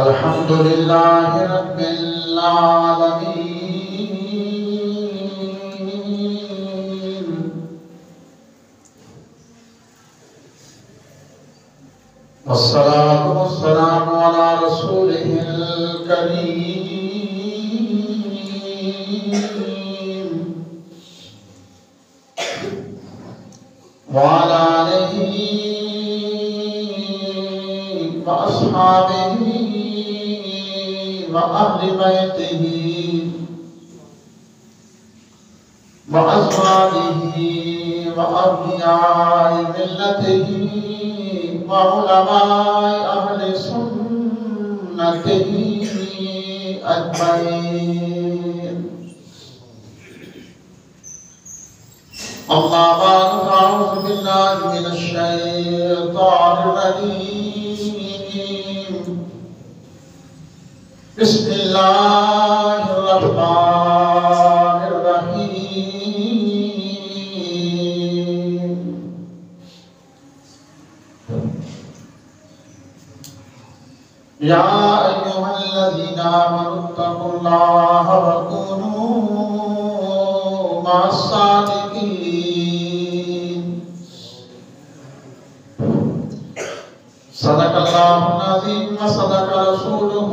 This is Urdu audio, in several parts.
الحمد لله رب العالمين والصلاة والسلام على رسوله الكريم وعلى آله وأصحابه وأهل بيته وأزواجه وأولياء ملته وعلماء أهل سنته أجمعين. أما بعد فأعوذ بالله من الشيطان الرجيم. بسم الله الرحمن الرحيم. يا أيها الذين آمنوا اتقوا الله وكونوا مع الصادقين. صدق الله العظيم وصدق رسوله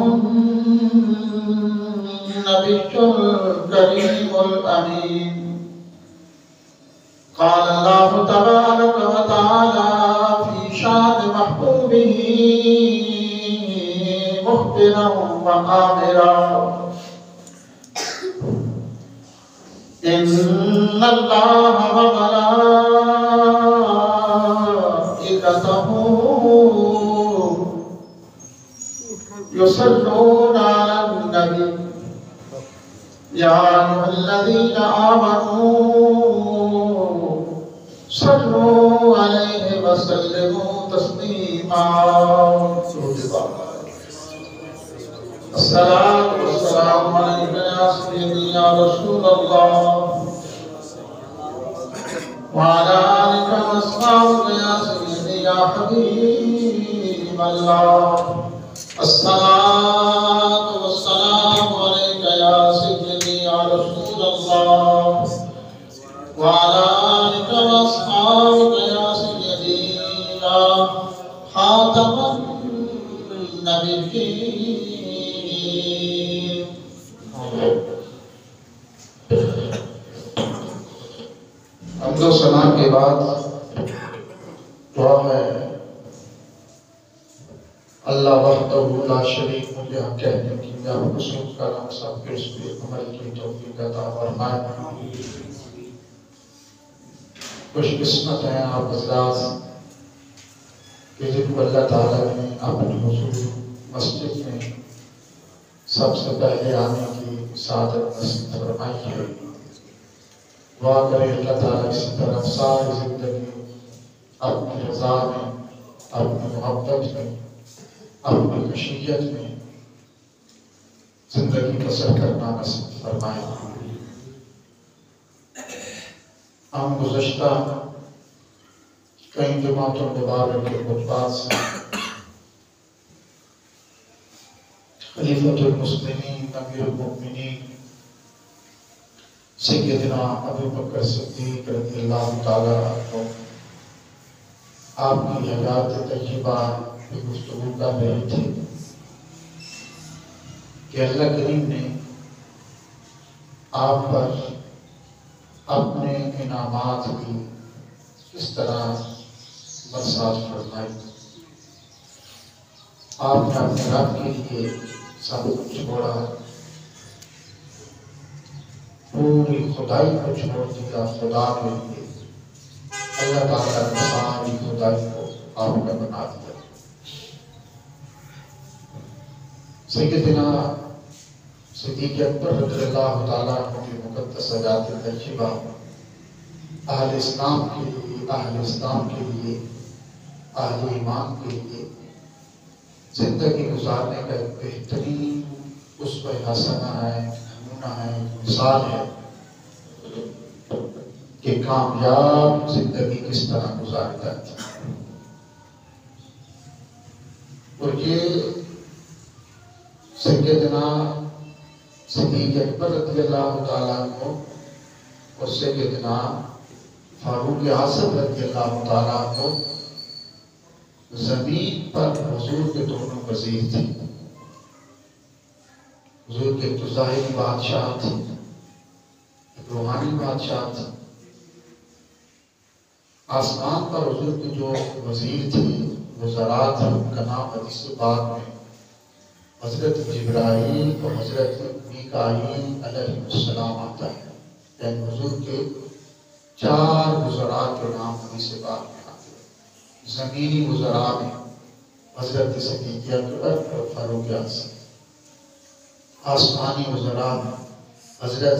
النبي الكريم الأمين. قال الله تبارك وتعالى في شان محبوبه مخبرا وآمرا: إن الله وملائكته يصلون على النبي يا أيها الذين آمنوا صلوا عليه وسلموا تسليما. الصلاة والسلام عليك يا سيدي يا رسول الله وعلى آلك وأصحابك يا سيدي يا حبيب الله. الصلاة والسلام عليك يا سيدي يا رسول الله وعلى آلك وأصحابك يا سيدي يا خاتم النبيين. حمد و ثنا کے بعد دعا ہے: اللہ وحدہ لا شریک مجھے حق کہنے کی یا رسول کا نام سب کے اس پہ عمل کی توفیق عطا فرمائے. خوش قسمت ہیں آپ حضرات کہ جن کو اللہ تعالیٰ نے اپنے حضور مسجد میں سب سے پہلے آنے کی سعادت نصیب فرمائی ہے. دعا کریں اللہ تعالیٰ اسی طرح ساری زندگی اپنی رضا میں، اپنی محبت میں، اپنی مشیت میں زندگی بسر کرنا نصیب فرمائے. ہم گزشتہ کئی جماعتوں مبارک کے خطبات سے خلیفۃ المسلمین امیر المؤمنین سیدنا ابو بکر صدیق رضی اللہ تعالیٰ عنہ آپ کی حیات طیبہ کی گفتگو کر رہے تھے کہ اللہ کریم نے آپ پر اپنے انعامات کی کس طرح برسات فرمائی. آپ نے اپنے رب کے لیے سب کچھ چھوڑا، پوری خدائی کو چھوڑ دیا خدا کے لیے. اللہ تعالیٰ نے ساری خدائی کو آپ کا بنا دیا. سیدنا صدیق اکبر رضی اللہ تعالیٰ عنہ کی مقدس حیات طیبہ اہل اسلام کے لیے، اہل اسلام کے لیے، اہل ایمان کے لیے زندگی گزارنے کا ایک بہترین اسوہ حسنہ ہے، نمونہ ہے، مثال ہے کہ کامیاب زندگی کس طرح گزاری جاتی ہے. اور یہ سیدنا صدیق اکبر رضی اللہ تعالیٰ عنہ اور سیدنا فاروق اعظم رضی اللہ تعالیٰ عنہ زمین پر حضور کے دونوں وزیر تھے. حضور کے تو ظاہری بادشاہ تھے، ایک روحانی بادشاہ تھے. آسمان پر حضور کے جو وزیر تھے، وزراء تھے، ان کا نام حدیث پاک میں حضرت جبرائیل اور حضرت میکائیل علیہ السلام آتا ہے. یعنی حضور کے 4 وزراء کے نام حدیث پاک میں آتے ہیں. زمینی وزراء میں حضرت صدیق اکبر اور فاروق اعظم، آسمانی وزراء میں حضرت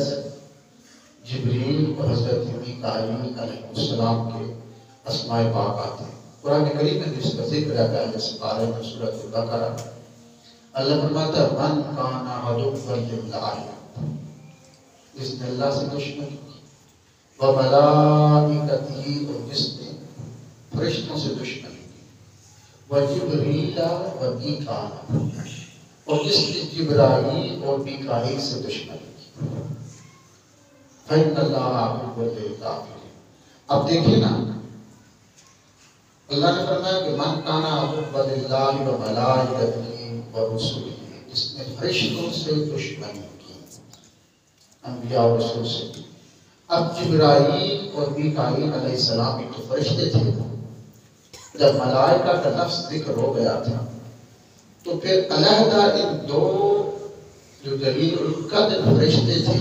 جبریل اور حضرت میکائیل علیہ السلام کے اسماء پاک آتے ہیں. قرآن کریم میں جس کا ذکر ہے پہلے سپارے میں سورۃ البقرہ، اللہ فرماتا ہے من کان عدوا للہ، جس نے اللہ سے دشمنی کی، وملائکتہ، اور جس نے فرشتوں سے دشمنی کی، وجبریل ومیکائیل، اور جس نے جبرائیل اور میکائیل سے دشمنی کی، فإن اللہ عدو للکافرین. اب دیکھیں نا، اللہ نے فرمایا کہ من کان عدوا للہ وملائکتہ ورسلہ، جس نے فرشتوں سے دشمنی کی، انبیاء اور رسول سے کی. اب جبرائیل اور میکائیل علیہ السلام تو فرشتے تھے. جب ملائکہ کا لفظ ذکر ہو گیا تھا تو پھر علیحدہ ان 2 جو جلیل القدر فرشتے تھے،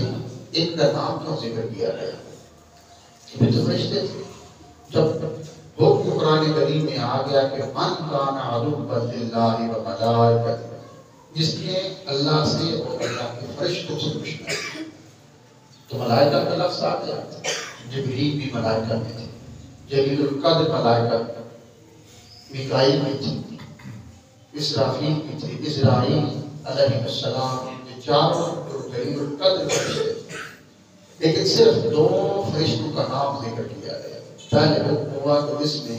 ان کا نام کیوں ذکر کیا گیا؟ یہ تو فرشتے تھے. جب حکم قرآن کریم میں آ گیا کہ من کان عدوا للہ وملائکتہ، جس نے اللہ سے اور اللہ کے فرشتوں سے دشمنی، تو ملائکہ کا لفظ آ گیا. جبریل بھی ملائکہ میں تھے، جلیل القدر ملائکہ، میکائیل بھی تھے، اسرافیل بھی تھے، اسرائیل علیہ السلام، یہ 4 جلیل القدر فرشتے تھے. لیکن صرف 2 فرشتوں کا نام ذکر کیا گیا. پہلے حکم ہوا تو جس نے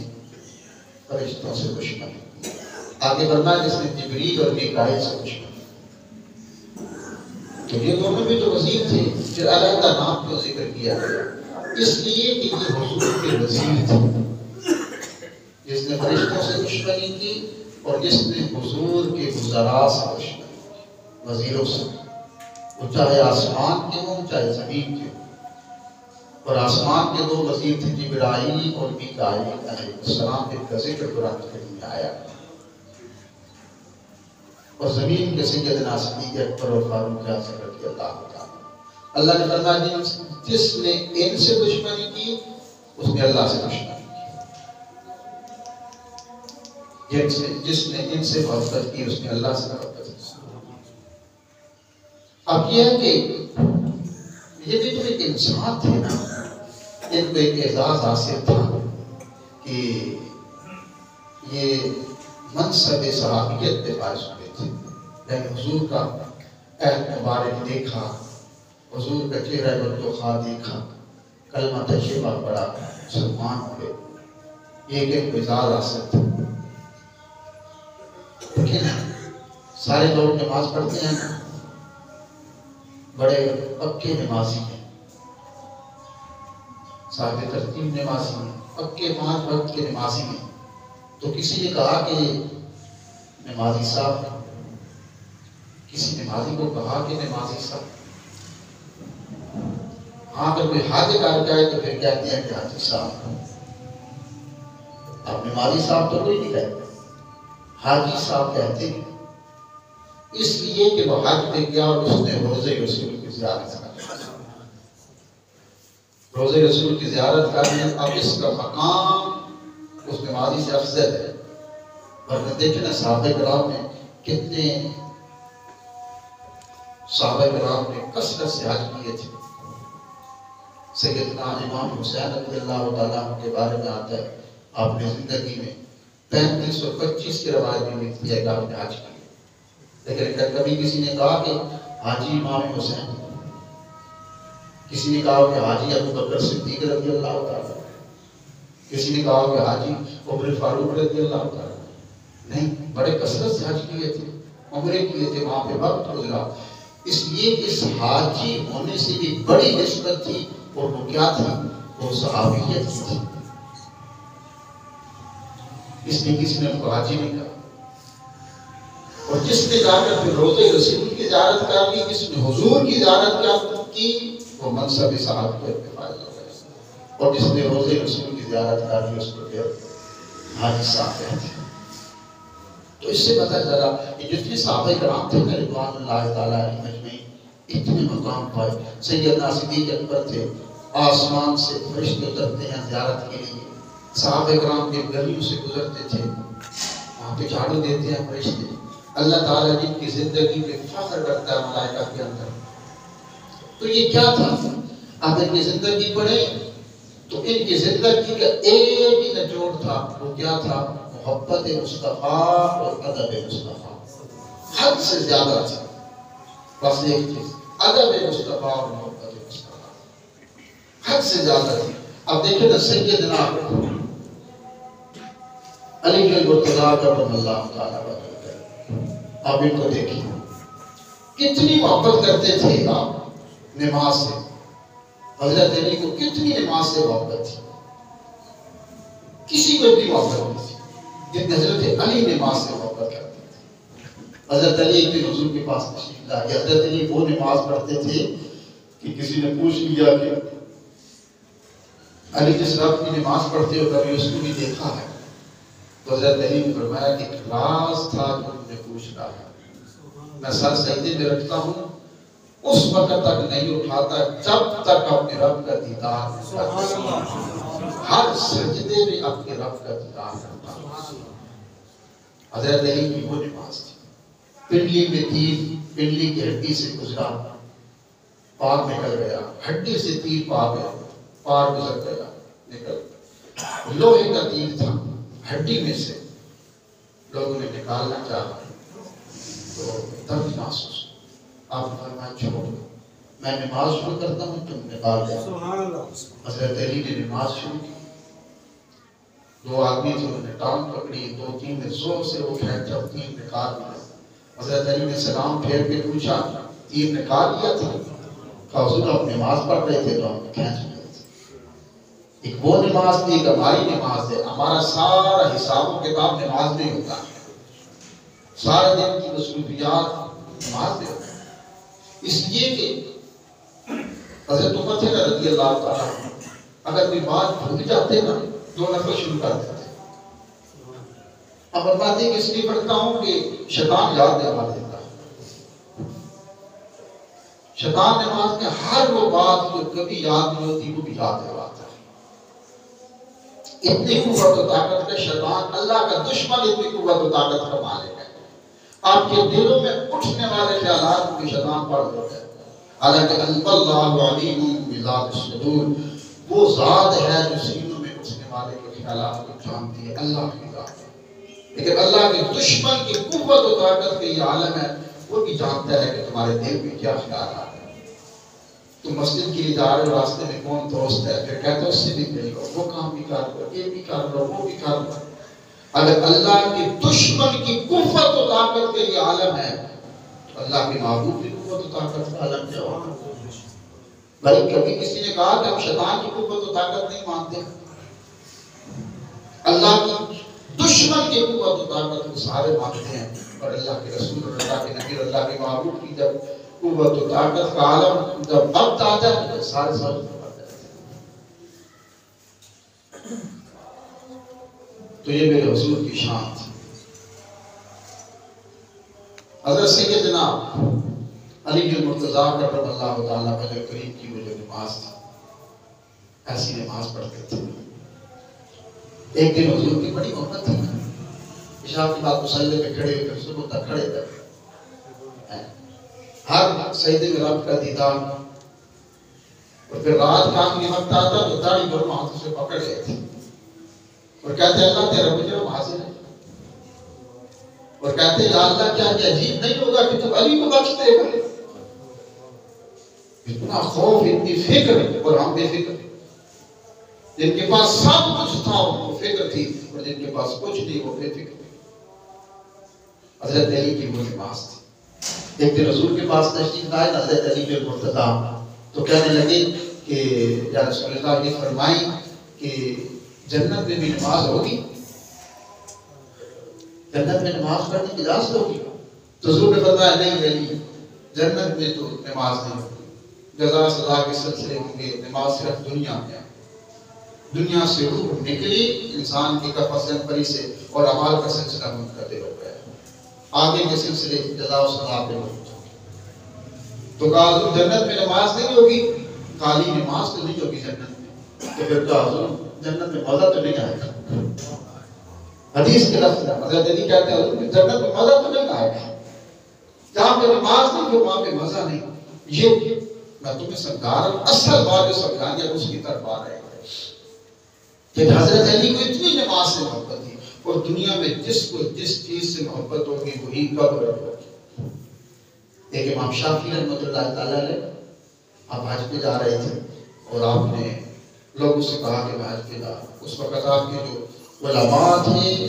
فرشتوں سے دشمنی کی، آگے فرمایا جس نے جبریل اور میکائیل سے دشمنی. تو یہ دونوں بھی تو وزیر تھے، پھر علیحدہ نام کیوں ذکر کیا گیا؟ اس لیے کہ یہ حضور کے وزیر تھے، جس نے فرشتوں سے دشمنی کی اور جس نے حضور کے وزراء سے دشمنی کی، وزیروں سے، وہ چاہے آسمان کے ہوں چاہے زمین کے ہوں. اور آسمان کے 2 وزیر تھے، جبرائیل اور میکائیل علیہ السلام، جن کا ذکر قرآن کریم میں آیا. اور زمین کے سیدنا صدیق اکبر اور فاروق اعظم رضی اللہ تعالیٰ. اللہ نے فرمایا جس نے ان سے دشمنی کی اس نے اللہ سے دشمنی کی، جس نے ان سے محبت کی اس نے اللہ سے محبت کی. اب یہ ہے کہ یہ بھی تو ایک انسان تھے نا، ان کو ایک اعزاز حاصل تھا کہ یہ منصب صحابیت پہ فائز ہوئے تھے. یعنی حضور کا عہد مبارک دیکھا، حضور کا چہرہ بردوخا دیکھا، کلمہ طیبہ پڑھا، مسلمان ہوئے، یہ ایک اعزاز حاصل تھا. لیکن سارے لوگ نماز پڑھتے ہیں، بڑے پکے نمازی ہیں، صاحب ترتیب نمازی ہیں، پکے 5 وقت کے نمازی ہیں. تو کسی نے کہا کہ نمازی صاحب، کسی نمازی کو کہا کہ نمازی صاحب، ہاں اگر کوئی حاج کر جائے تو پھر کہتے ہیں کہ حاجی صاحب. اب نمازی صاحب تو کوئی نہیں کہتے، حاجی صاحب کہتے ہیں، اس لیے کہ وہ حج پہ گیا اور اس نے روزے رسول کی زیارت کر، روزے رسول کی زیارت کرنے. اب اس کا مقام اس نمازی سے افضل ہے. ورنہ دیکھیں نا صحابہ کرام نے کتنے، صحابہ کرام نے کثرت سے حج کیے تھے. سیدنا امام حسین رضی اللہ تعالیٰ عنہ کے بارے میں آتا ہے، آپ نے زندگی میں 35 اور 25 کی روایت بھی ملتی ہے کہ آپ نے حج کیا. لیکن کبھی کسی نے کہا کہ حاجی امام حسین، کسی نے کہا کہ حاجی ابو بکر صدیق رضی اللہ تعالیٰ، کسی نے کہا کہ حاجی عمر فاروق رضی اللہ تعالیٰ. نہیں، بڑے کثرت سے حج کیے تھے. عمرے کیے تھے، وہاں پہ وقت گزرا، اس لیے کہ اس حاجی ہونے سے بھی بڑی نسبت تھی، اور وہ کیا تھی؟ وہ صحابیت کی تھی، اس لیے کسی نے ان کو حاجی نہیں کہا۔ اور جس نے جا کر پھر روضہ رسول کی زیارت کر لی، جس نے حضور کی زیارت کی، وہ منصب صاحب کو فائدہ ہو گیا، اور جس نے روضہ رسول کی زیارت کر لی، اس کو پھر حاجی صاحب کہتے ہیں۔ تو اس سے پتہ چلا کہ جتنے صحابہ کرام تھے رضوان اللہ تعالیٰ علیہ مجمعین، اتنے مقام پائے۔ سیدنا صدیق اکبر تھے، آسمان سے فرشتے اترتے ہیں زیارت کے لیے، صحابہ کرام کے گلیوں سے گزرتے تھے، وہاں پہ جھاڑو دیتے ہیں فرشتے۔ اللہ تعالیٰ جن کی زندگی پہ فخر کرتا ہے ملائکہ کے اندر۔ تو یہ کیا تھا؟ آپ ان کی زندگی پڑھیں تو ان کی زندگی کا ایک ہی نچوڑ تھا، وہ کیا تھا؟ محبت مصطفیٰ اور ادب مصطفیٰ، حد سے زیادہ تھا۔ بس ایک چیز، ادب مصطفیٰ اور محبت مصطفیٰ، حد سے زیادہ تھی۔ اب دیکھیں نا سیدنا علی المرتضیٰ کرم اللہ تعالیٰ وجہ، آپ ان کو دیکھیں کتنی محبت کرتے تھے آپ نماز سے۔ حضرت علی کو کتنی نماز سے محبت تھی، کسی کو بھی محبت نہیں تھی جتنے حضرت علی نماز سے محبت کرتے تھے۔ حضرت علی ایک دن حضور کے پاس تشریف لائے، حضرت علی وہ نماز پڑھتے تھے کہ کسی نے پوچھ لیا کہ علی جس رب کی نماز پڑھتے ہو کبھی اس کو بھی دیکھا ہے؟ تو حضرت علی نے فرمایا کہ ایک راز تھا جو مجھے پوچھ رہا ہے، میں سر سجدے میں رکھتا ہوں، اس وقت تک نہیں اٹھاتا جب تک اپنے رب کا دیدار نہ کرتا، ہر سجدے میں اپنے رب کا دیدار کرتا ہوں۔ حضرت علی کی وہ نماز تھی۔ پنڈلی میں تیر پنڈلی کی ہڈی سے گزرا، پار نکل گیا، ہڈی سے تیر پار گزر گیا، نکل، لوہے کا تیر تھا، ہڈی میں سے لوگوں نے نکالنا چاہا تو درد محسوس، آپ نے فرمایا چھوڑ دو، میں نماز شروع کرتا ہوں، تم نکال دو۔ حضرت علی نے نماز شروع کی، دو آدمی تھے، انہوں نے ٹانگ پکڑی، دو تین نے زور سے وہ کھینچا، تیر نکال دیا۔ حضرت علی نے سلام پھیر کے پوچھا تیر نکال لیا تھا؟ کہا حضور آپ نماز پڑھ رہے تھے تو ہم نے کھینچ لیا تھا۔ ایک وہ نماز تھی، ایک ہماری نماز ہے۔ ہمارا سارا حساب و کتاب نماز میں ہوتا ہے، سارے دن کی مصروفیات نماز میں ہوتا ہے۔ اس لیے کہ حضرت عمر تھے رضی اللہ تعالیٰ اگر کوئی بات بھول جاتے نا، دو نفل شروع کر دیتے۔ اب باتیں کس لیے پڑھتا ہوں کہ شیطان یاد دلا دیتا ہے۔ شیطان نماز میں ہر وہ بات جو کبھی یاد نہیں ہوتی وہ بھی یاد دلاتا ہے۔ اتنی قوت و طاقت کا شیطان، اللہ کا دشمن اتنی قوت و طاقت کا مالک ہے، آپ کے دلوں میں اٹھنے والے خیالات کو بھی شیطان پڑھ لیتا ہے۔ حالانکہ اللہ علیم بذات الصدور، وہ ذات ہے جو سینوں میں اٹھنے والے کے خیالات کو جانتی ہے، اللہ کی ذات ہے۔ لیکن اللہ کے دشمن کی قوت و طاقت کا یہ عالم ہے، وہ بھی جانتا ہے کہ تمہارے دل میں کیا خیالات ہیں۔ تم مسجد کے لیے جا رہے ہو، راستے میں کون دوست ہے، پھر کہتے ہو اس سے بھی مل لو، وہ کام بھی کر لو، یہ بھی کر لو، وہ بھی کر لو۔ اگر اللہ کے دشمن کی قوت و طاقت کا یہ عالم ہے تو اللہ کے معبود کی قوت و طاقت کا عالم کیا ہوگا؟ بھائی کبھی کسی نے کہا کہ ہم شیطان کی قوت و طاقت نہیں مانتے؟ اللہ کی دشمن کی قوت و طاقت کو سارے مانتے ہیں، اور اللہ کے رسول اور اللہ کے نبی اور اللہ کے معبود کی جب قوت و طاقت کا عالم جب وقت آتا ہے تو سارے بڑھ جاتے ہیں۔ تو یہ میرے حضور کی شان تھی۔ حضرت سیدنا علی المرتضیٰ کرم اللہ تعالیٰ وجہ کریم کی وہ جو نماز تھی، ایسی نماز پڑھتے تھے۔ ایک دن حضور کی بڑی محبت تھی، عشاء کی بعد مصلی پہ کھڑے ہو کر صبح تک کھڑے تھے، ہر سجدے میں رب کا دیدار، اور پھر رات کا آخری وقت آتا تو داڑھی دونوں ہاتھوں سے پکڑ گئے تھے اور کہتے اللہ تیرا مجرم حاضر ہے، اور کہتے یا اللہ کیا یہ عجیب نہیں ہوگا کہ تم علی کو بخش دے گا؟ اتنا خوف، اتنی فکر، اور ہم بے فکر، جن کے پاس سب کچھ تھا ان کو فکر تھی، اور جن کے پاس کچھ نہیں وہ بے فکر تھی۔ حضرت علی کی وہ نماز تھی۔ ایک دن حضور کے پاس تشریف لائے حضرت علی بن مرتضیٰ، تو کہنے لگے کہ یا رسول اللہ یہ فرمائیں کہ جنت میں بھی نماز ہوگی، جنت میں نماز پڑھنے کی اجازت ہوگی؟ تو حضور نے فرمایا نہیں علی، جنت میں تو نماز نہیں ہوگی، جزا سزا کے سلسلے ہوں گے، نماز صرف دنیا میں۔ دنیا سے روح نکلی انسان کی کفن پری سے اور اعمال کا سلسلہ منقطع ہو گیا، آگے کے سلسلے جزا و سزا پہ ہوگی۔ تو کہا حضور جنت میں نماز نہیں ہوگی؟ خالی نماز تو نہیں ہوگی جنت میں، تو پھر کہا حضور جنت میں مزہ تو نہیں آئے گا۔ حدیث کے لفظ ہے، حضرت علی کہتے ہیں حضور جنت میں مزہ تو نہیں آئے گا، جہاں پہ نماز نہیں ہو وہاں پہ مزہ نہیں۔ یہ میں تمہیں سمجھا رہا ہوں، اصل بات جو سمجھانی ہے اس کی طرف آ رہے ہیں کہ حضرت علی کو اتنی نماز سے محبت تھی، اور دنیا میں جس کو جس چیز سے محبت ہوگی وہی قبر ہوگی۔ ایک امام شافعی رحمۃ اللہ تعالیٰ علیہ، آپ حج پہ جا رہے تھے اور آپ نے لوگوں سے کہا کہ میں حج پہ جا رہا ہوں۔ اس وقت آپ کے جو علماء تھے،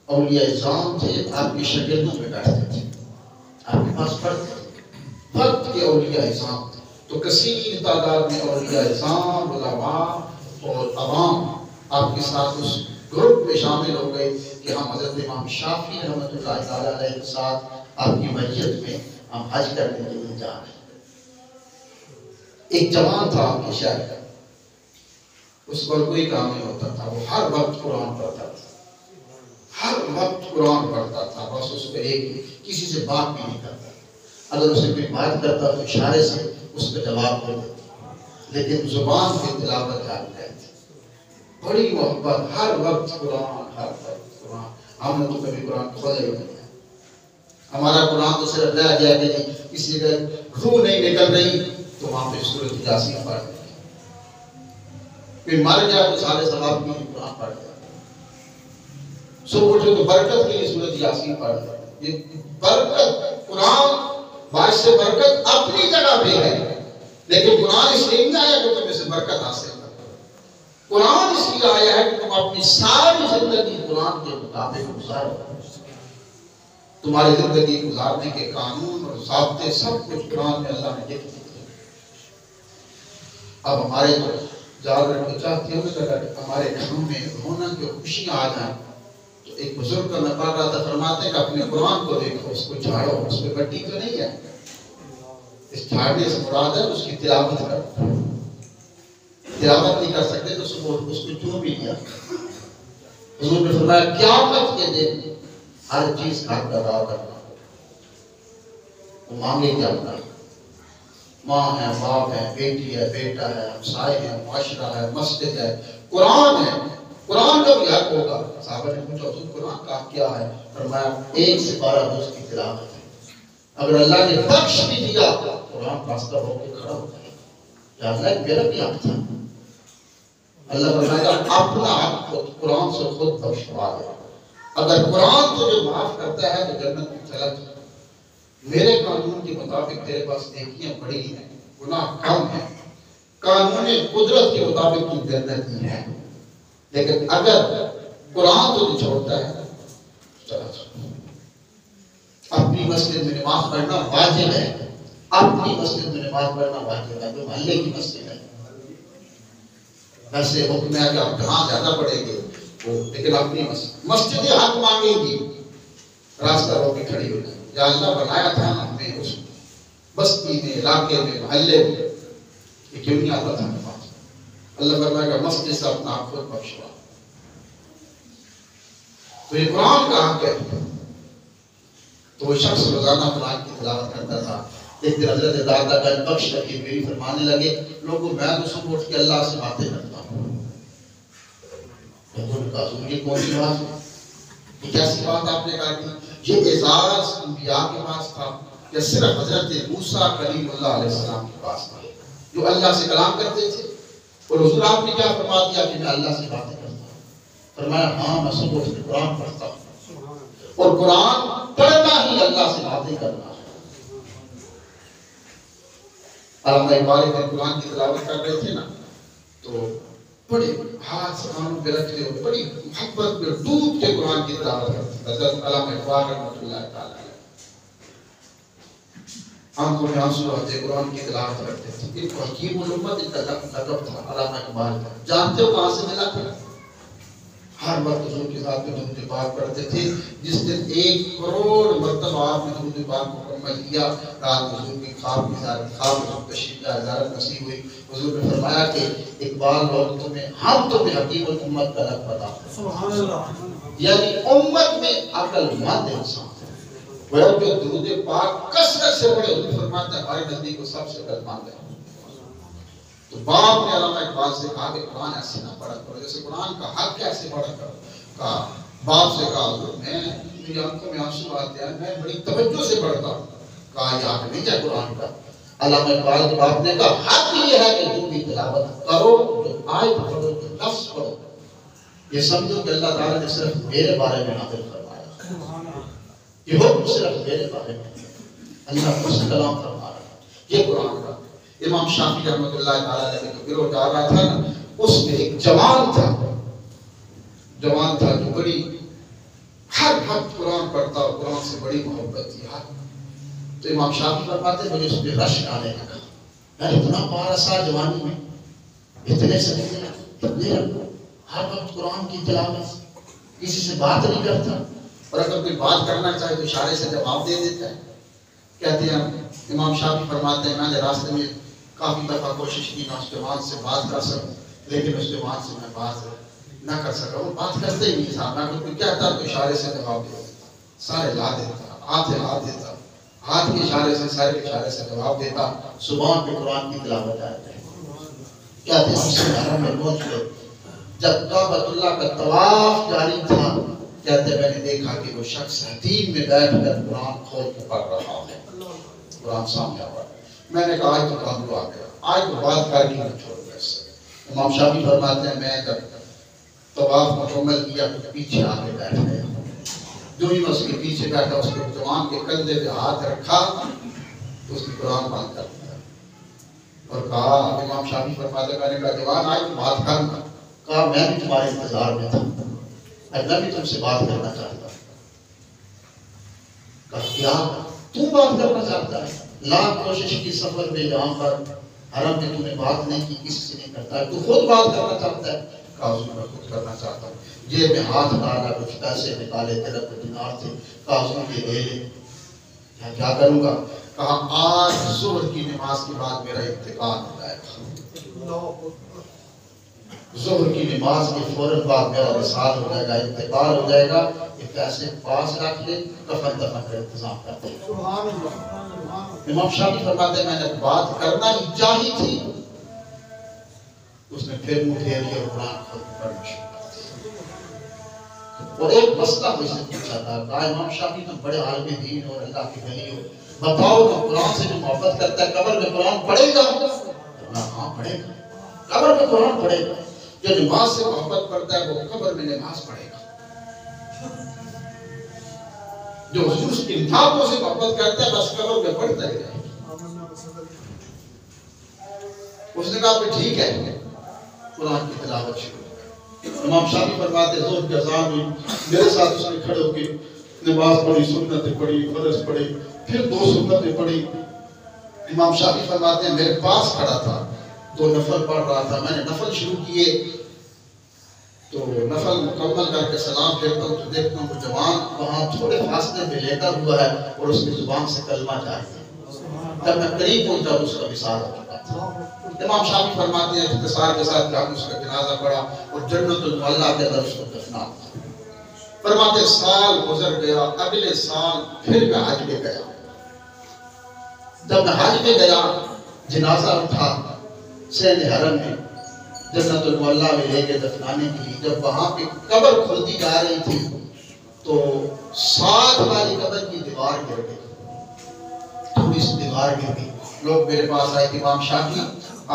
اولیاء اعظام تھے، آپ کی شاگردوں میں بیٹھتے تھے، آپ کے پاس پڑھتے تھے، وقت کے اولیاء اعظام تھے۔ تو کثیر تعداد میں اولیاء اعظام، علماء اور عوام آپ کے ساتھ اس گروپ میں شامل ہو گئے کہ ہم حضرت امام شافعی رحمۃ اللہ تعالیٰ علیہ کے ساتھ آپ کی میت میں ہم حج کرنے کے لیے جا رہے ہیں۔ ایک جوان تھا آپ کے شہر کا، اس پر کوئی کام نہیں ہوتا تھا، وہ ہر وقت قرآن پڑھتا تھا، ہر وقت قرآن پڑھتا تھا، بس اس کو ایک کسی سے بات بھی نہیں کرتا، اگر اسے کوئی بات کرتا تو اشارے سے اس کو جواب دے دیتا، لیکن زبان پہ تلاوت جاری رہتی، بڑی محبت، ہر وقت قرآن، ہر وقت قرآن۔ ہم نے تو کبھی قرآن کھولا ہی نہیں ہے، ہمارا قرآن تو صرف رہ گیا کہ جی کسی کا روح نہیں نکل رہی تو وہاں پہ سورۃ یاسین پڑھ دیں، کوئی مر گیا تو سارے ثواب کے لیے قرآن پڑھ دیں، صبح اٹھے تو برکت کے لیے سورۃ یاسین پڑھ دیں۔ یہ برکت قرآن باعث سے برکت اپنی جگہ پہ ہے، لیکن قرآن اس لیے نہیں آیا کہ تم سے برکت حاصل کرو، قرآن اس لیے آیا ہے کہ تم اپنی ساری زندگی قرآن کے مطابق گزارو، تمہاری زندگی گزارنے کے قانون اور ضابطے سب کچھ قرآن میں اللہ نے لکھ دیے۔ اب ہمارے تو جاگر کو چاہتے ہو کہ ہمارے گھروں میں رونق اور خوشیاں آ جائیں، تو ایک بزرگ کا میں پڑھ رہا تھا، فرماتے ہیں کہ اپنے قرآن کو دیکھو، اس کو جھاڑو، اس پہ گٹی تو نہیں ہے، اس جھاڑنے سے مراد ہے اس کی تلاوت کرو، تلاوت نہیں کر سکتے تو صبح اس کو چوم بھی لیا۔ حضور نے فرمایا قیامت کے دن ہر چیز کا حق ادا کرنا، وہ مانگے کیا اپنا، ماں ہے، باپ ہے، بیٹی ہے، بیٹا ہے، ہمسائے ہے، معاشرہ ہے، مسجد ہے، قرآن ہے، قرآن کا بھی حق ہوگا۔ صحابہ نے پوچھا حضور قرآن کا کیا ہے؟ فرمایا 1 سے 12 روز کی تلاوت ہے، اگر اللہ نے بخش بھی دیا قرآن راستہ ہو کے کھڑا ہو جائے، یا اللہ میرا بھی حق تھا، اللہ فرمائے گا اپنا حق قرآن سے خود بخشوا دے، اگر قرآن تجھے معاف کرتا ہے تو جنت میں چلا جا، میرے قانون کے مطابق تیرے پاس نیکیاں بڑی ہیں، گناہ کم ہیں، قانون قدرت کے مطابق تو جنت ہی ہے، لیکن اگر قرآن تجھے چھوڑتا ہے چلا جا۔ اپنی مسجد میں نماز پڑھنا واجب ہے، اپنی مسجد میں نماز پڑھنا واجب ہے، جو محلے کی مسجد ہے، ویسے حکم ہے کہ آپ کہاں زیادہ پڑھیں گے لیکن اپنی مسجد حق مانگیں گی، راستہ رو کے کھڑی ہو جائے، یا اللہ بنایا تھا ہمیں اس بستی میں، علاقے میں، محلے میں، یہ کیوں نہیں آتا تھا نماز؟ اللہ فرمائے گا مسجد سے اپنا آپ خود بخشوا۔ تو یہ قرآن کا حق ہے، تو وہ شخص روزانہ قرآن کی تلاوت کرتا تھا۔ ایک دن حضرت دادا کا بخش لگی میری فرمانے لگے، لوگوں میں تو صبح اٹھ کے اللہ سے باتیں کرتا ہوں، لوگوں نے کہا حضور یہ کون سی بات ہے، یہ کیسی بات آپ نے کہا کہ یہ اعزاز انبیاء کے پاس تھا یا صرف حضرت موسیٰ کلیم اللہ علیہ السلام کے پاس تھا جو اللہ سے کلام کرتے تھے؟ اور حضور آپ نے کیا فرما دیا کہ میں اللہ سے باتیں کرتا ہوں؟ فرمایا ہاں میں صبح اٹھ کے قرآن پڑھتا ہوں، اور قرآن پڑھنا ہی اللہ سے باتیں کرنا ہے۔ علامہ اقبال قرآن کی تلاوت کر رہے تھے نا، تو بڑے ہاتھ سے کانوں پہ رکھتے ہوئے بڑی محبت میں ڈوب کے قرآن کی تلاوت کرتے تھے حضرت علامہ اقبال رحمۃ اللہ تعالی آنکھوں میں آنسو آتے قرآن کی تلاوت کرتے تھے. ان کو حکیم الامت ان کا لقب تھا علامہ اقبال کا. جانتے ہو کہاں سے ملا تھا؟ ہر وقت حضور کے ساتھ میں درود پاک پڑھتے تھے. جس دن 1 کروڑ مرتبہ آپ نے درود پاک مکمل کیا رات حضور کی خواب حضور تشریف کا زیارت نصیب ہوئی. حضور نے فرمایا کہ اقبال لوگ تمہیں ہم تمہیں حکیم الامت کا لقب عطا کریں. سبحان اللہ. یعنی امت میں عقل مند انسان وہ جو درود پاک کثرت سے پڑھے. حضور فرماتے ہیں ہمارے نزدیک کو سب سے عقل مند ہے. تو باپ نے علامہ اقبال سے کہا کہ قرآن ایسے نہ پڑھا کرو جیسے قرآن کا حق کیسے پڑھا کرو. کہا باپ سے کہا حضور میں میری آنکھوں میں آنسو آتے ہیں میں بڑی توجہ سے پڑھتا ہوں. کہا یہ حق نہیں ہے قرآن کا. علامہ اقبال کے باپ نے کہا حق یہ ہے کہ تم بھی تلاوت کرو جو آیت پڑھو جو لفظ پڑھو یہ سمجھو کہ اللہ تعالیٰ نے صرف میرے بارے میں نازل فرمایا. یہ حکم صرف میرے بارے میں اللہ خوش کلام فرما رہا ہے. یہ قرآن کا امام شافعی رحمۃ اللہ تعالیٰ نے جو گروہ ڈال رہا تھا نا اس میں ایک جوان تھا جو بڑی ہر وقت قرآن پڑھتا اور قرآن سے بڑی محبت تھی. تو امام شافعی فرماتے مجھے اس پہ رشک آنے لگا. میں اتنا 12 سال جوانی میں اتنے سے ہر وقت قرآن کی تلاوت کسی سے بات نہیں کرتا اور اگر کوئی بات کرنا چاہے تو اشارے سے جواب دے دیتا ہے. کہتے ہیں امام شافعی فرماتے ہیں میں نے راستے میں کافی دفعہ کوشش کی میں اس جوان سے بات کر سکوں لیکن اس جوان سے میں بات نہ کر سکا. وہ بات کرتے ہی نہیں تھا. میں کوئی کہتا تو اشارے سے جواب دے دیتا. سارے لا دیتا ہاتھ ہلا دیتا ہاتھ کے اشارے سے سارے کے اشارے سے جواب دیتا. صبح پہ قرآن کی تلاوت آتی ہے. کہتے ہیں ہم سے حرم میں پہنچ گئے. جب کعبۃ اللہ کا طواف جاری تھا کہتے ہیں میں نے دیکھا کہ وہ شخص حتیم میں بیٹھ کر قرآن کھول کے پڑھ رہا ہے. قرآن سامنے آ رہا ہے. میں نے کہا آج تو کام آ گیا آج تو بات کر کے نہ چھوڑ گیا. امام شافعی فرماتے ہیں میں جب طواف مکمل کیا تو پیچھے آ کے بیٹھ گیا. جو ہی میں اس کے پیچھے بیٹھا اس کے جوان کے کندھے پہ ہاتھ رکھا تو اس نے قرآن بند کر دیا اور کہا امام شافعی فرماتے ہیں میں نے کہا جوان آج تو بات کرنا. کہا میں بھی تمہارے انتظار میں تھا میں بھی تم سے بات کرنا چاہتا ہوں. کہا کیا تو بات کرنا چاہتا ہے؟ لاکھ کوشش کی سفر میں یہاں پر حرم میں تو نے بات نہیں کی کسی سے نہیں کرتا ہے تو خود بات کرنا چاہتا ہے. کہا حضور میں خود کرنا چاہتا ہوں. جیب میں ہاتھ ڈالا کچھ پیسے نکالے 13 دینار تھے. کہا حضور یہ لے لے. کیا کروں گا؟ کہا آج ظہر کی نماز کے بعد میرا انتقال ہو جائے گا. ظہر کی نماز کے فوراً بعد میرا وصال ہو جائے گا انتقال ہو جائے گا. یہ پیسے پاس رکھ لے کفن دفن کا انتظام کرتے ہیں. امام شافعی فرماتے ہیں میں نے بات کرنا ہی چاہی تھی اس نے پھر منہ پھیر لیا اور قرآن کھول کے پڑھنا شروع کر دیا. اور ایک مسئلہ مجھ سے پوچھا تھا کہا امام شافعی تم بڑے عالم دین اور اللہ کے ولی ہو بتاؤ نا قرآن سے جو محبت کرتا ہے قبر میں قرآن پڑھے گا؟ ہاں پڑھے گا. قبر میں قرآن پڑھے گا. جو نماز سے محبت کرتا ہے وہ قبر میں نماز پڑھے گا. جو حضور کی نعتوں سے محبت کرتا ہے بس قبر میں پڑھتا ہے. اس نے کہا کہ ٹھیک ہے قرآن کی تلاوت شروع. امام شافعی فرماتے ظہر کی اذان ہوئی میرے ساتھ اس نے کھڑے ہو کے نماز پڑھی سنتیں پڑھی فرض پڑھی پھر 2 سنتیں پڑھی. امام شافعی فرماتے ہیں میرے پاس کھڑا تھا 2 نفل پڑھ رہا تھا. میں نے نفل شروع کیے تو نفل مکمل کر کے سلام پھیرتا ہوں تو دیکھتا ہوں کہ جوان وہاں تھوڑے فاصلے پہ لیٹا ہوا ہے اور اس کی زبان سے کلمہ جاری ہے. جب میں قریب پہنچا تو اس کا وصال ہو چکا تھا. امام شافعی فرماتے ہیں اختصار کے ساتھ کہ ہم اس کا جنازہ پڑھا اور جنت المعلا کے اندر اس کو دفنا. فرماتے سال گزر گیا اگلے سال پھر میں حج میں گیا. جب میں حج میں گیا جنازہ اٹھا سین حرم میں جنت المعلا میں لے کے دفنانے کے لیے. جب وہاں پہ قبر کھودی جا رہی تھی تو ساتھ والی قبر کی دیوار گر گئی. تھوڑی سی دیوار گر گئی. لوگ میرے پاس آئے کہ امام شافعی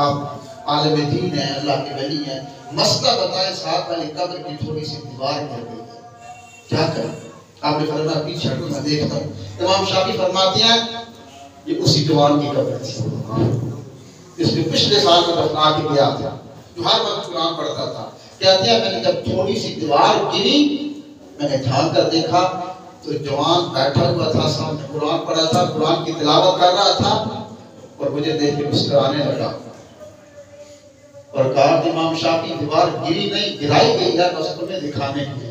آپ عالم دین ہیں اللہ کے ولی ہیں مسئلہ بتائیں ساتھ والی قبر کی تھوڑی سی دیوار گر گئی کیا کریں؟ آپ نے فرمایا پیچھے ہٹو میں دیکھتا ہوں. امام شافعی فرماتے ہیں یہ اسی جوان کی قبر تھی. اس نے پچھلے سال میں دفنا کے گیا تھا. جو ہر وقت قرآن پڑھتا تھا. کہتے ہیں میں نے جب تھوڑی سی دیوار گری میں نے جھانک کر دیکھا تو جوان بیٹھا ہوا تھا, سامنے قرآن پڑھا تھا, قرآن کی تلاوت کر رہا تھا اور مجھے دیکھ کے مسکرانے لگا اور کہا کہ امام شافعی دیوار گری نہیں گرائی گئی ہے بس تمہیں دکھانے کے لیے.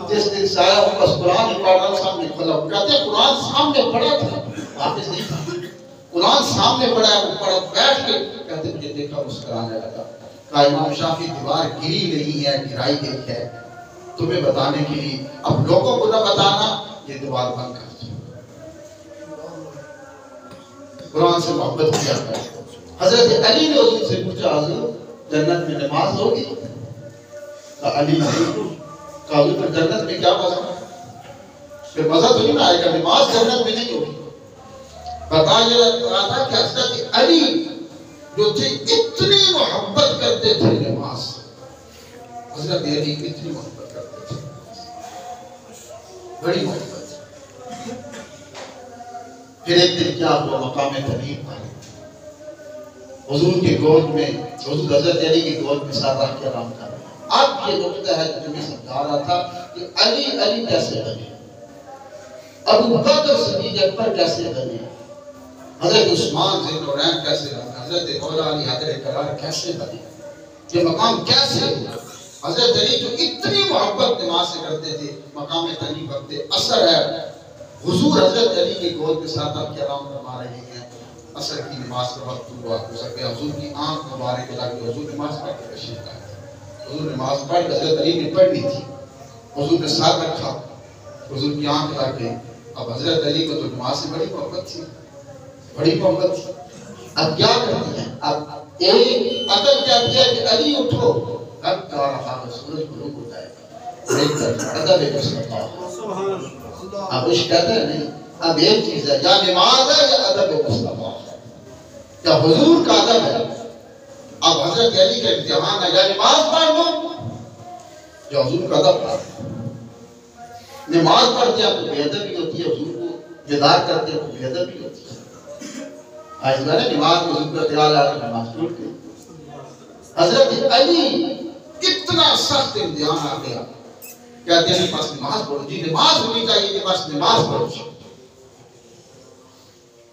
جس دن سے آیا ہوں بس قرآن ہی پڑھ رہا سامنے کھلا. کہتے ہیں قرآن سامنے پڑھا تھا, حافظ نہیں تھا, قرآن سامنے پڑھا ہے, وہ پڑھ بیٹھ کے کہتے مجھے دیکھا مسکرانے لگا. کہا امام شافعی دیوار گری نہیں ہے گرائی گئی ہے تمہیں بتانے کے لیے, اب لوگوں کو نہ بتانا, یہ دیوار بند کر دو. قرآن سے محبت کیا ہے. حضرت علی نے حضور سے پوچھا حضور جنت میں نماز ہوگی؟ کہا علی نہیں. کہا حضور پر جنت میں کیا مزہ ہے؟ پھر مزہ تو نہیں نہ آئے گا, نماز جنت میں نہیں ہوگی. بتایا رہا تھا کہ حضرت علی جو تھے اتنی محبت کرتے تھے نماز, حضرت علی اتنی محبت کرتے تھے, بڑی محبت. پھر ایک دن کیا ہوا, مقام تنعیم پر حضور کے گود میں, حضور حضرت علی کی گود میں سارا کے آرام کر رہے ہیں. اب یہ نقطہ ہے جو میں سمجھا رہا تھا کہ علی علی کیسے بنے, ابو بکر صدیق اکبر کیسے بنے, حضرت عثمان ذی النورین کیسے بنے, حضرت مولا علی حیدر کرار کیسے بنے, یہ مقام کیسے ہوا. حضرت علی جو اتنی محبت نماز سے کرتے تھے, مقام تنعیم کرتے. اثر ہے حضور حضرت علی کے گود میں ساتھ کے آرام فرما رہے ہیں, اثر کی نماز کا وقت ہوا, ہو سکے حضور کی آنکھ مبارک لگا کے حضور نماز پڑھ کے تشریف لائے. حضور نماز پڑھ کے حضرت علی نے پڑھنی تھی, حضور نے ساتھ رکھا, حضور کی آنکھ لگ گئی. اب حضرت علی کو تو نماز سے بڑی محبت تھی, بڑی محبت تھی. اب کیا کرتی ہیں, اب ایک عقل کہتی ہے کہ علی اٹھو, اب کیا رہا سورج غروب ہوتا ہے, ادب مصطفیٰ. اب اس کہتے ہیں نہیں, اب ایک چیز ہے, یا نماز ہے یا ادب مصطفیٰ, یا حضور کا ادب ہے. اب حضرت علی کا امتحان ہے, یا نماز پڑھ لو یا حضور کا ادب پڑھ لو. نماز پڑھتے ہیں تو بے ادبی ہوتی ہے, حضور کو بیدار کرتے ہیں تو بے ادبی ہوتی ہے. آج میں نے نماز میں حضور کا خیال آ کے نماز ٹوٹ گئی. حضرت علی اتنا سخت امتحان آ گیا, کہتے ہیں بس نماز پڑھو, جی نماز ہونی چاہیے کہ بس نماز پڑھو.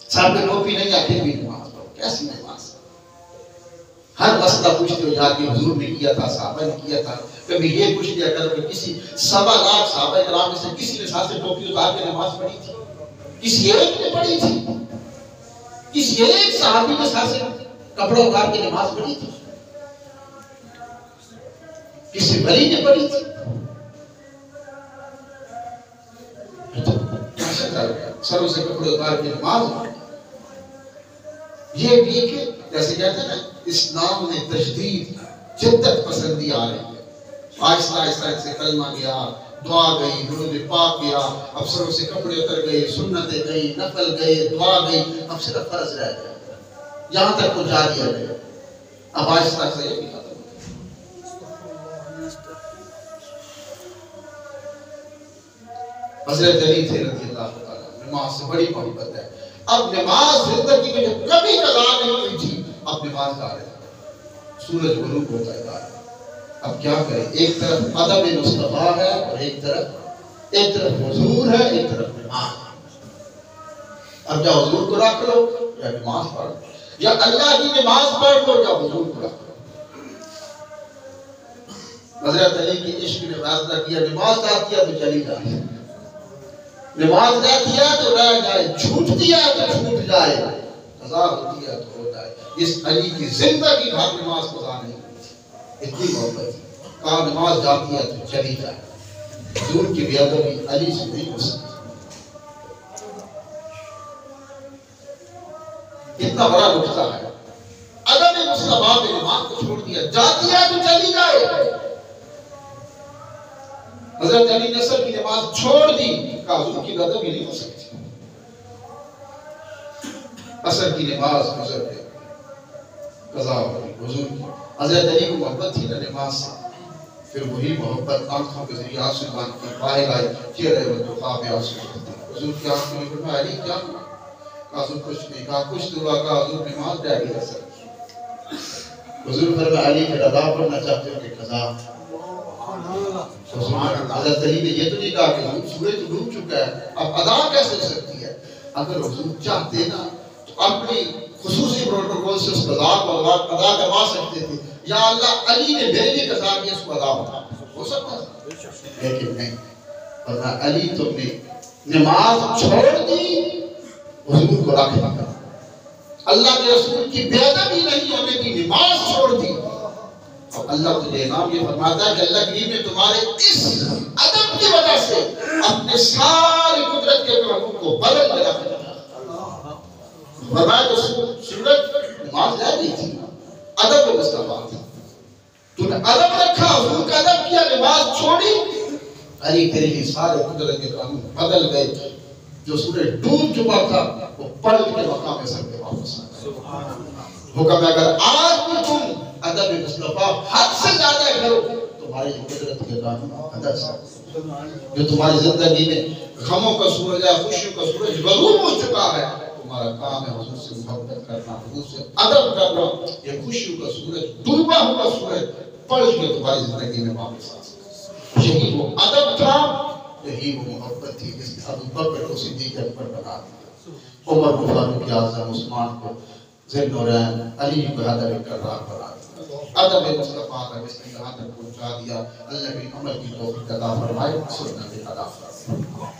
سر پہ ٹوپی نہیں آتی بھی نماز پڑھو, کیسی نماز. ہر مسئلہ پوچھتے ہو جا کے حضور نے کیا تھا, صحابہ نے کیا تھا. کبھی یہ پوچھ لیا کرو کہ کسی 1.25 لاکھ صحابہ کرام میں سے کسی نے ساتھ سے ٹوپی اتار کے نماز پڑھی تھی؟ کسی ایک نے پڑھی تھی؟ کسی ایک صحابی نے ساتھ سے کپڑا اتار کے نماز پڑھی تھی؟ کسی ولی نے پڑھی تھی؟ سروں سے کپڑے اتار کے نماز پڑھی. یہ بھی کہ جیسے کہتے ہیں نا, اسلام میں تجدید جدت پسندی آ رہی ہے. آہستہ آہستہ سے کلمہ گیا, دعا گئی, درود پاک گیا, اب سروں سے کپڑے اتر گئے, سنتیں گئی, نفل گئے, دعا گئی, اب صرف فرض رہ گیا, یہاں تک پہنچا دیا گیا. اب آہستہ آہستہ یہ بھی ختم. حضرت علی تھے رضی اللہ تعالیٰ, نماز سے بڑی محبت ہے. اب نماز زندگی میں کبھی قضا نہیں ہوئی تھی, اب نماز کا رہے, سورج غروب ہوتا ہے. اب کیا کریں, ایک طرف ادب مصطفیٰ ہے اور ایک طرف حضور ہے, ایک طرف نماز. اب یا حضور کو رکھ لو یا نماز پڑھ لو, یا اللہ کی نماز پڑھ لو یا حضور کو رکھ لو. حضرت علی کی عشق نے فیصلہ کیا, نماز نہ کیا تو چلی جائے, نماز نہ کیا تو رہ جائے, چھوٹ دیا تو چھوٹ جائے, قضا ہوتی ہے تو ہو جائے. اس علی کی زندگی بھر نماز قضا نہیں ہوتی, اتنی محبت. کہا نماز جاتی ہے تو چلی جائے. حضور کی بے ادبی علی سے نہیں ہو سکتی. اتنا بڑا نقطہ ہے. ادب مصطفیٰ نے نماز کو چھوڑ دیا, جاتی ہے تو چلی جائے. حضرت علی نے عصر کی نماز چھوڑ دی, کہا حضور کی ادب ہی نہیں ہو سکتی. عصر کی نماز گزر گئی, قضا ہو گئی حضور کی. حضرت علی کو محبت تھی نا نماز سے, پھر وہی محبت آنکھوں کے ذریعے آنسو بان کی باہر آئی, چہرے پر خواب آنسو ہوتے. حضور کی آنکھوں میں فرمایا علی کیا ہوا؟ کہا حضور کچھ نہیں. کہا کچھ تو ہوا. کہا حضور نماز رہ گئی عصر کی. حضور فرمایا علی کے رضا پڑھنا چاہتے ہو کہ قضا؟ حضرت علی نے یہ تو نہیں کہا کہ سورج تو ڈوب چکا ہے اب ادا کیسے ہو سکتی ہے؟ اگر حضور چاہتے نا تو اپنی خصوصی پروٹوکول سے اس قضا کو ادا کروا سکتے تھے. یا اللہ علی نے میرے لیے قضا کیا اس کو ادا ہو سکتا تھا لیکن نہیں. فرمایا علی تم نے نماز چھوڑ دی حضور کو رکھ دیا. اللہ کے رسول کی بے ادبی نہیں ہونے کی نماز چھوڑ دی. اور اللہ تجھے انعام یہ فرماتا ہے کہ اللہ کریم نے تمہارے اس ادب کی وجہ سے اپنے ساری قدرت کے قانون کو بدل کے رکھ دیا. فرمایا تو سورج نماز لے گئی تھی ادب و مصطفیٰ تھا. تو نے ادب رکھا حضور کا ادب کیا نماز چھوڑی. علی تیرے لیے سارے قدرت کے قانون بدل گئے. جو سورج ڈوب چکا تھا وہ پلٹ کے مقام اصل پہ واپس آ گیا. حکم ہے اگر آج بھی تم ادب مصطفیٰ حد سے زیادہ کرو تمہاری قدرت کے قانون ادب سے جو تمہاری زندگی میں غموں کا سورج ہے خوشیوں کا سورج غروب ہو چکا ہے تمہارا کام ہے حضور سے محبت کرنا حضور سے ادب کرنا. یہ خوشیوں کا سورج ڈوبا ہوا سورج پلٹ کے تمہاری زندگی میں واپس آ سکتا. یہی وہ ادب تھا یہی وہ محبت تھی جس نے ابو بکر کو صدیق اکبر بنا دیا. عمر کو فاروق اعظم عثمان کو ذی النورین علی کو حیدر کرار بنا دیا. ادب مصطفیٰ کا اس نے یہاں تک پہنچا دیا. اللہ کی عمل کی توفیق عطا فرمائے. سنت عطا فرمائے.